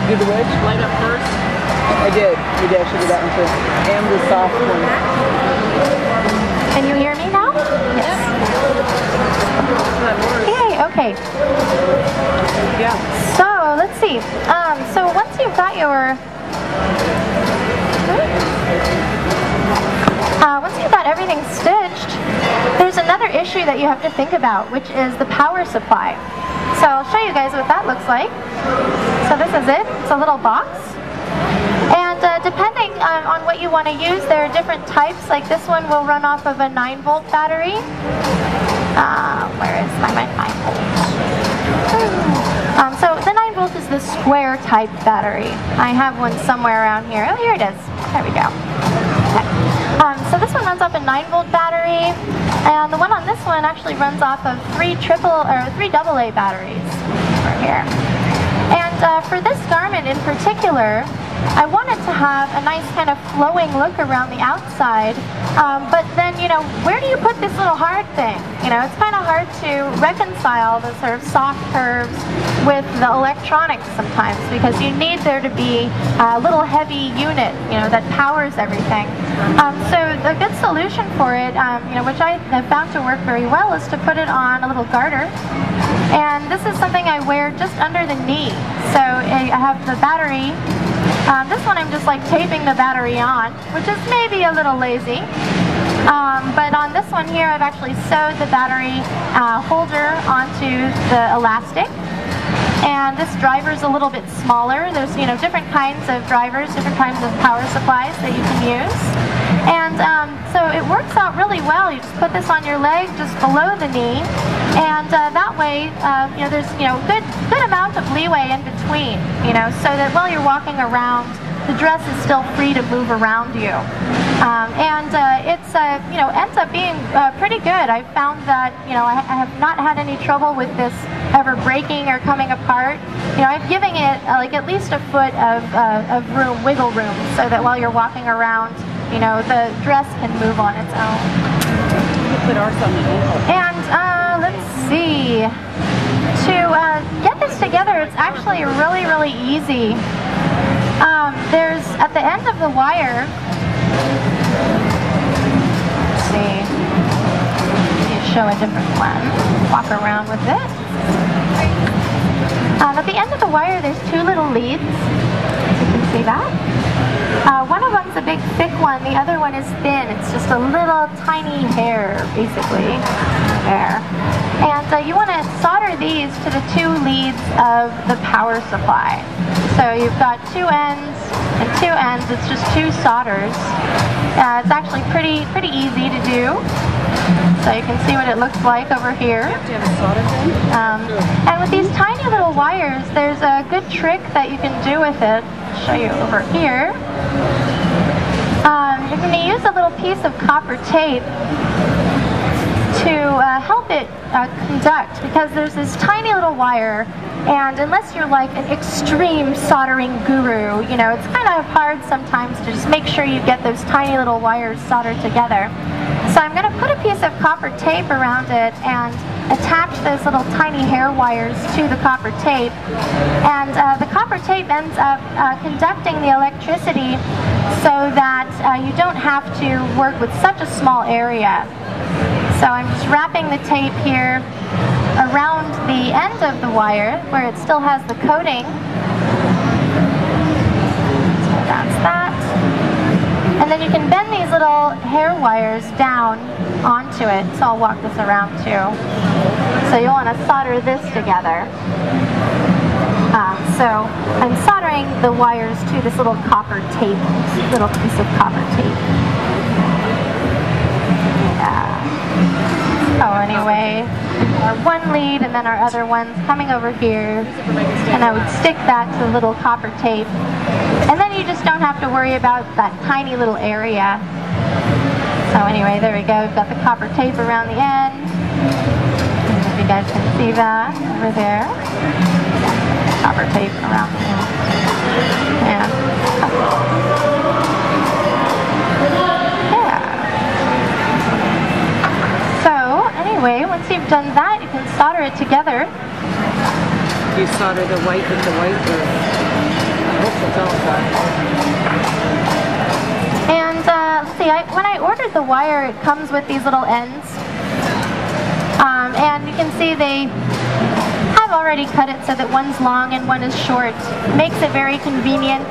Do the which? Light up first. I did. Maybe I should do that one too. And the soft one. Can you hear me now? Yes. Yay, okay. Yeah. So, let's see. So once you've got your... once you've got everything stitched, there's another issue that you have to think about, which is the power supply. So I'll show you guys what that looks like. So this is it. It's a little box. And depending on what you want to use, there are different types. Like this one will run off of a 9-volt battery. Where is my 9-volt? So the 9-volt is the square type battery. I have one somewhere around here. Oh, here it is. There we go. Okay. So this one runs off a 9-volt battery, and the one on this one actually runs off of 3 AA batteries over here. And for this garment in particular, I wanted to have a nice kind of flowing look around the outside, but then, you know, where do you put this little hard thing? You know, it's kind of hard to reconcile the sort of soft curves with the electronics sometimes, because you need there to be a little heavy unit, you know, that powers everything. So the good solution for it, you know, which I have found to work very well, is to put it on a little garter. And this is something I wear just under the knee. So I have the battery. This one I'm just like taping the battery on, which is maybe a little lazy. But on this one here, I've actually sewed the battery holder onto the elastic. And this driver's a little bit smaller. There's, you know, different kinds of drivers, different kinds of power supplies that you can use. And so it works out really well. You just put this on your leg just below the knee, and that way, you know, there's, you know, good amount of leeway in between, you know, so that while you're walking around, the dress is still free to move around you. It's, you know, ends up being pretty good. I've found that, you know, I have not had any trouble with this ever breaking or coming apart. You know, I'm giving it like at least a foot of room, wiggle room, so that while you're walking around, you know, the dress can move on its own. You put ours on the ankle. And let's see. To get this together, it's actually really, really easy. There's, at the end of the wire, let's see, let me show a different one, walk around with it. At the end of the wire, there's 2 little leads, you can see that. One of them's a big thick one, the other one is thin. It's just a little tiny hair, basically, there. And you want to solder these to the 2 leads of the power supply. So you've got 2 ends and 2 ends. It's just 2 solders. It's actually pretty easy to do. So you can see what it looks like over here. You have to have a solder gun? And with these tiny little wires, there's a good trick that you can do with it. I'll show you over here. You're going to use a little piece of copper tape to help it conduct, because there's this tiny little wire, and unless you're like an extreme soldering guru, you know, it's kind of hard sometimes to just make sure you get those tiny little wires soldered together. So I'm going to put a piece of copper tape around it and attach those little tiny hair wires to the copper tape, and the copper tape ends up conducting the electricity so that you don't have to work with such a small area. So I'm just wrapping the tape here around the end of the wire where it still has the coating. So that's that. And then you can bend these little hair wires down onto it. So I'll walk this around too. So you'll want to solder this together. So I'm soldering the wires to this little copper tape, this little piece of copper tape. So anyway, our one lead and then our other one's coming over here, and I would stick that to the little copper tape, and then you just don't have to worry about that tiny little area. So anyway, there we go, we've got the copper tape around the end. If you guys can see that over there. Copper tape around the end. And anyway, once you've done that, you can solder it together. You solder the white with the white, or? see, when I ordered the wire, it comes with these little ends. And you can see they have already cut it so that one's long and one is short. Makes it very convenient.